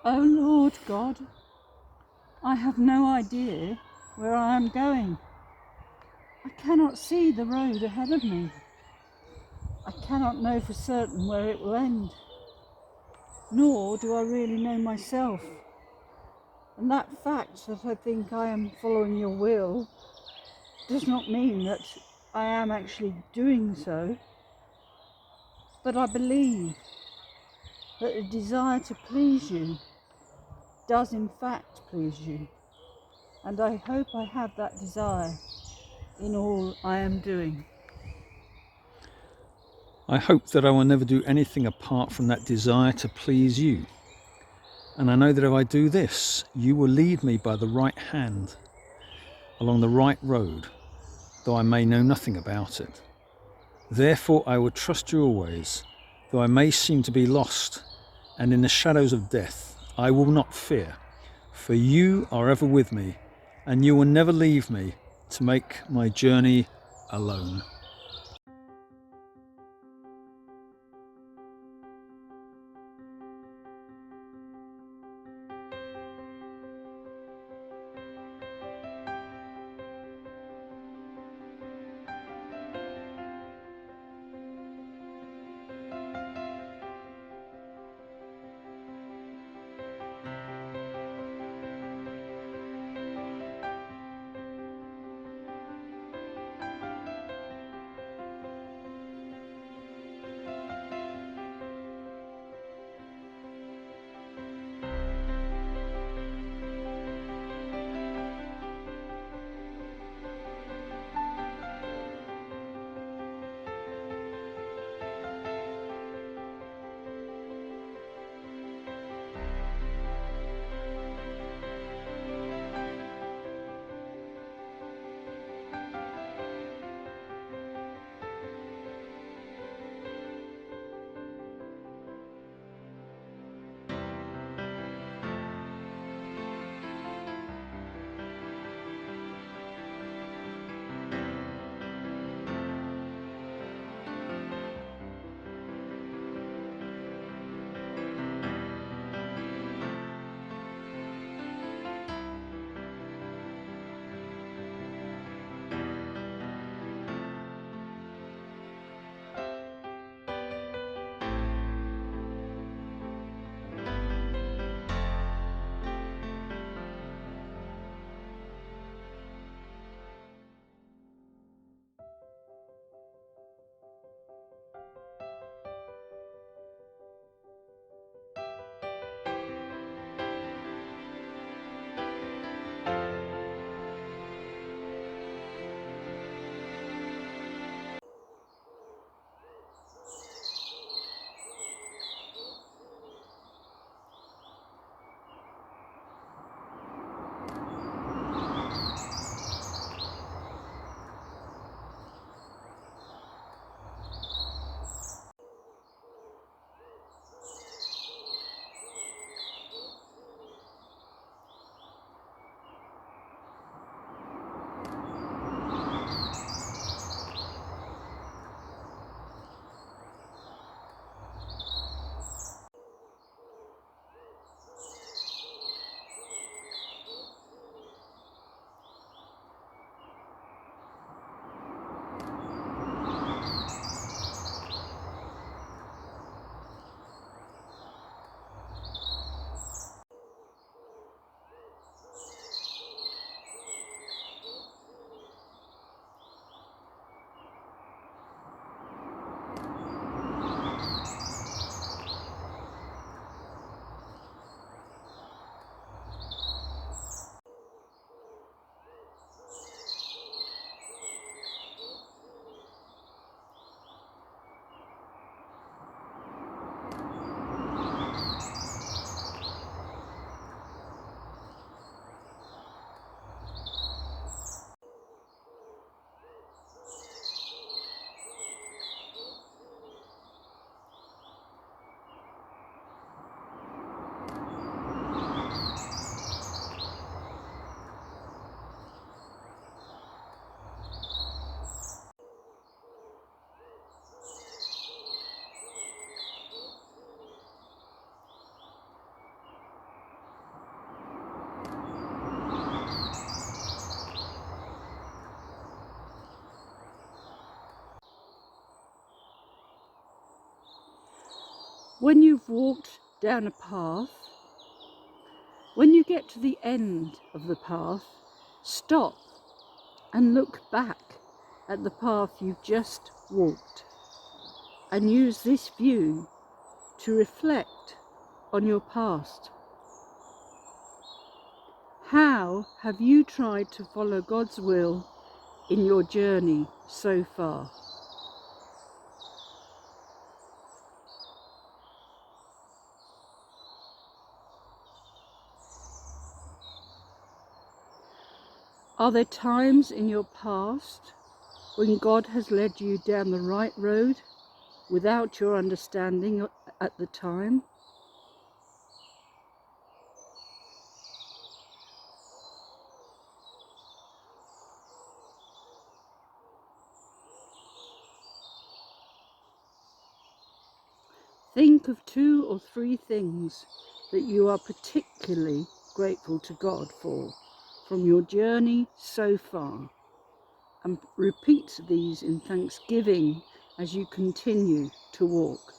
O Lord God, I have no idea where I am going. I cannot see the road ahead of me. I cannot know for certain where it will end, nor do I really know myself. And that fact that I think I am following your will does not mean that I am actually doing so, but I believe that the desire to please you does in fact please you, and I hope I have that desire in all I am doing. I hope that I will never do anything apart from that desire to please you. And I know that if I do this, you will lead me by the right hand along the right road, though I may know nothing about it. Therefore I will trust you always, though I may seem to be lost, and in the shadows of death I will not fear, for you are ever with me, and you will never leave me to make my journey alone. When you've walked down a path, when you get to the end of the path, stop and look back at the path you've just walked and use this view to reflect on your past. How have you tried to follow God's will in your journey so far? Are there times in your past when God has led you down the right road without your understanding at the time? Think of 2 or 3 things that you are particularly grateful to God for from your journey so far, and repeat these in thanksgiving as you continue to walk.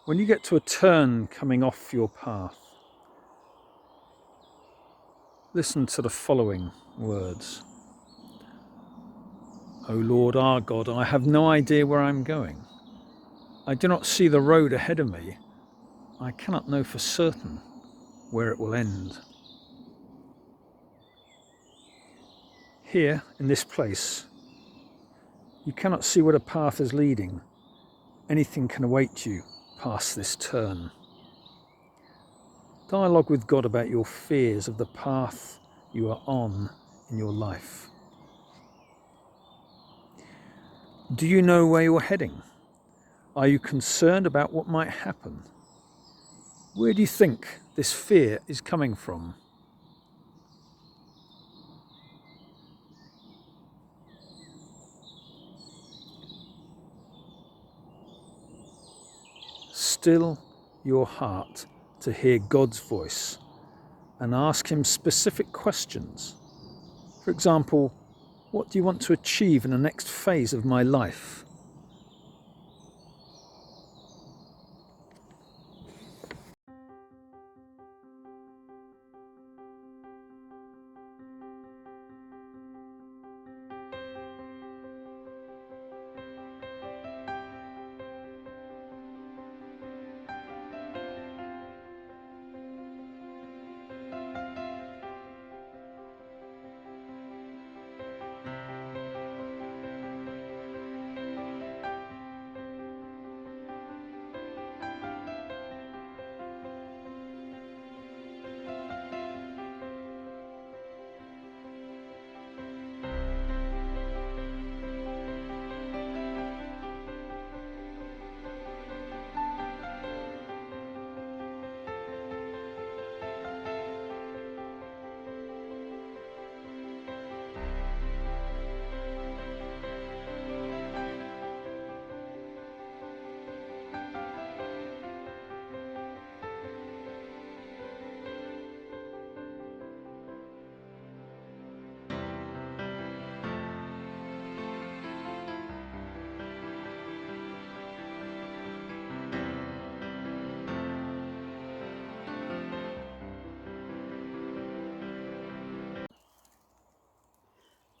When you get to a turn coming off your path, listen to the following words. O Lord our God, I have no idea where I'm going. I do not see the road ahead of me. I cannot know for certain where it will end. Here, in this place, you cannot see where the path is leading. Anything can await you past this turn. Dialogue with God about your fears of the path you are on in your life. Do you know where you're heading? Are you concerned about what might happen? Where do you think this fear is coming from? Still your heart to hear God's voice and ask Him specific questions. For example, what do you want to achieve in the next phase of my life?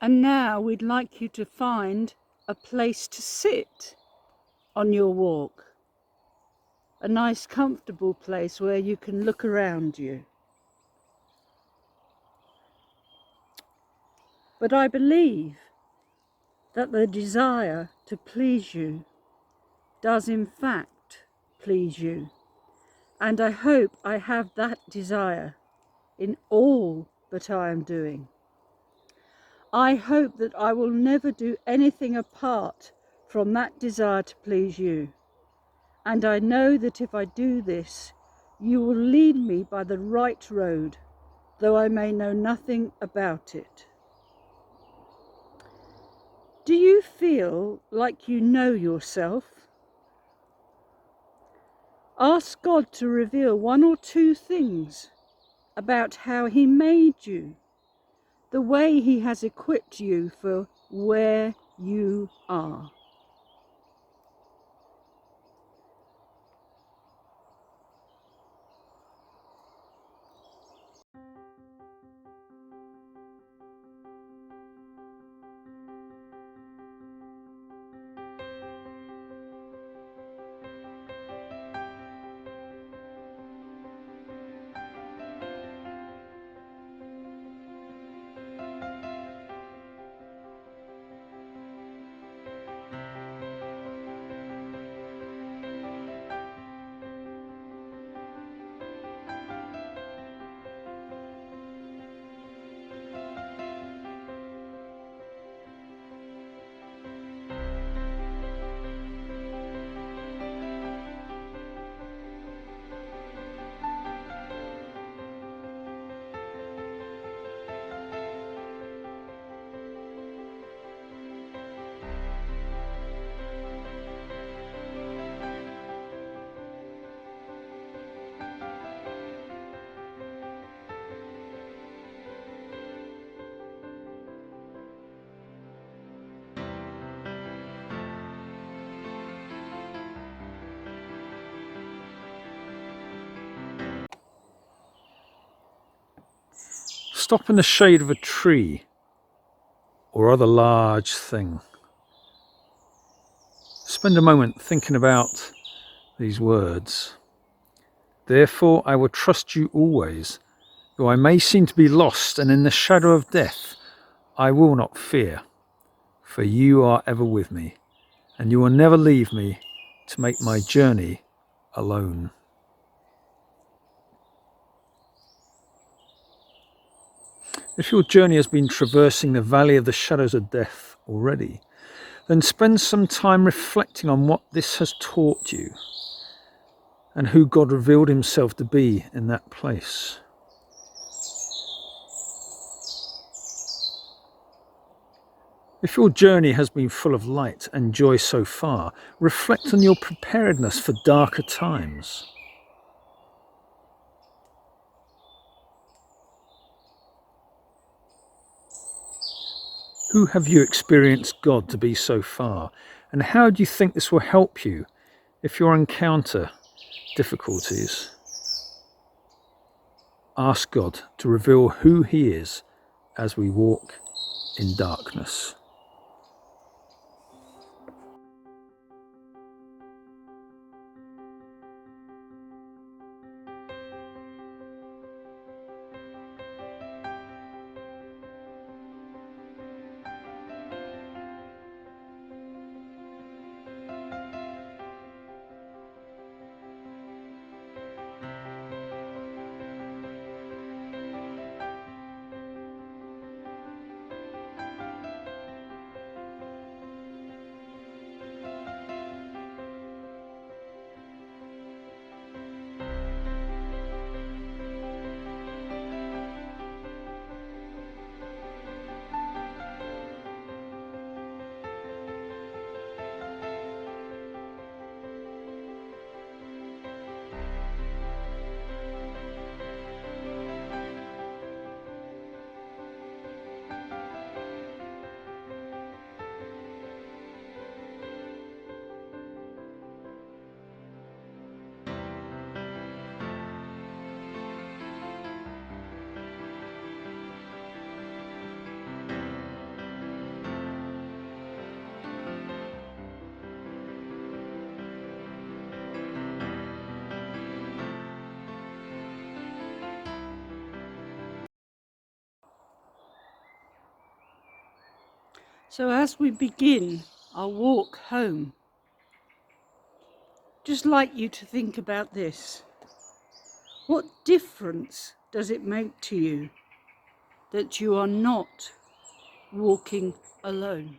And now we'd like you to find a place to sit on your walk. A nice comfortable place where you can look around you. But I believe that the desire to please you does in fact please you. And I hope I have that desire in all that I am doing. I hope that I will never do anything apart from that desire to please you. And I know that if I do this, you will lead me by the right road, though I may know nothing about it. Do you feel like you know yourself? Ask God to reveal one or two things about how He made you, the way He has equipped you for where you are. Stop in the shade of a tree or other large thing. Spend a moment thinking about these words. Therefore I will trust you always, though I may seem to be lost and in the shadow of death, I will not fear, for you are ever with me, and you will never leave me to make my journey alone. If your journey has been traversing the valley of the shadows of death already, then spend some time reflecting on what this has taught you and who God revealed himself to be in that place. If your journey has been full of light and joy so far, reflect on your preparedness for darker times. Who have you experienced God to be so far? And how do you think this will help you if you encounter difficulties? Ask God to reveal who He is as we walk in darkness. So as we begin our walk home, just like you to think about this. What difference does it make to you that you are not walking alone?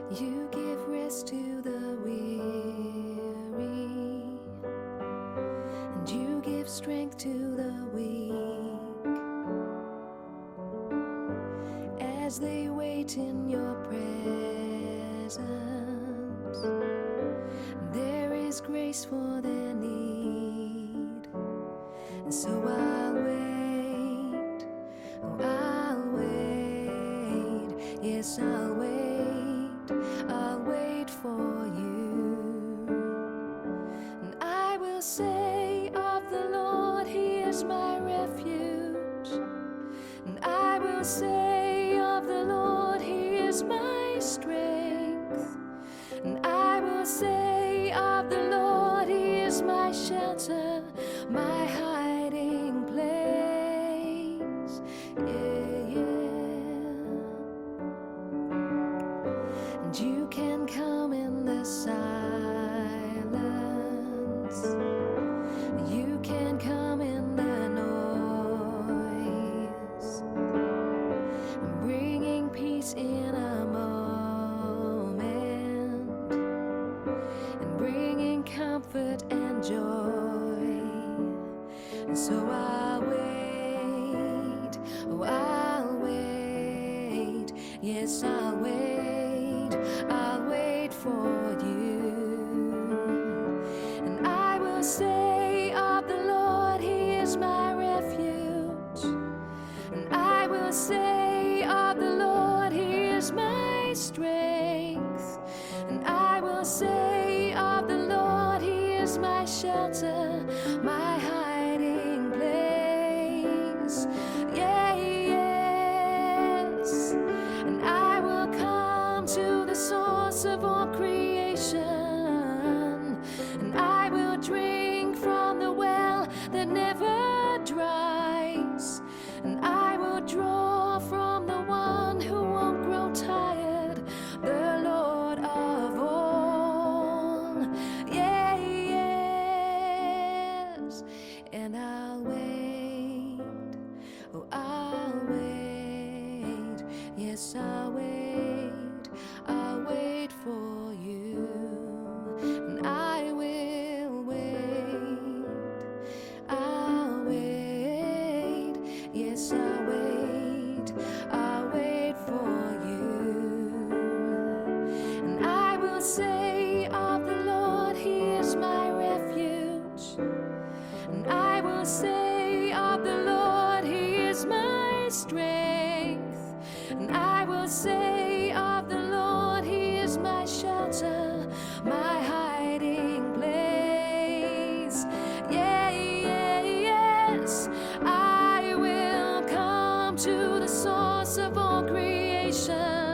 You give rest to the weary, and you give strength to the weak, as they wait in your presence. There is grace for their need, and so I'll wait, oh, I'll wait, yes, I'll wait. I'll wait for you, and I will say of the Lord, He is my refuge, and I will say of the Lord, He is my strength, and I will say of the Lord, He is my shelter, my hiding place. Yeah, yeah. And you can come in the silence, you can come in the noise, I'm bringing peace in a moment, and bringing comfort and joy. And so I'll wait, oh, I'll wait, yes, I'll wait. I'll wait for you, and I will say of the Lord, He is my refuge, and I will say of the Lord, He is my strength, and I will say of the Lord, He is my shelter, my hiding place. Yeah, yes, and I will come to the source of all creation, and I will drink from the well that never dries, and I will draw from the one who won't grow tired, the Lord of all. Yeah, yes, and I'll wait, oh, I'll wait, yes, I'll wait, I'll wait for you, and I will wait, I'll wait, yes, I'll wait for you, and I will say of the Lord, He is my refuge, and I will say of the Lord, He is my strength, and I will say of the Lord, He is my shelter, my hiding place. Yeah, yeah, yes, I will come to the source of all creation,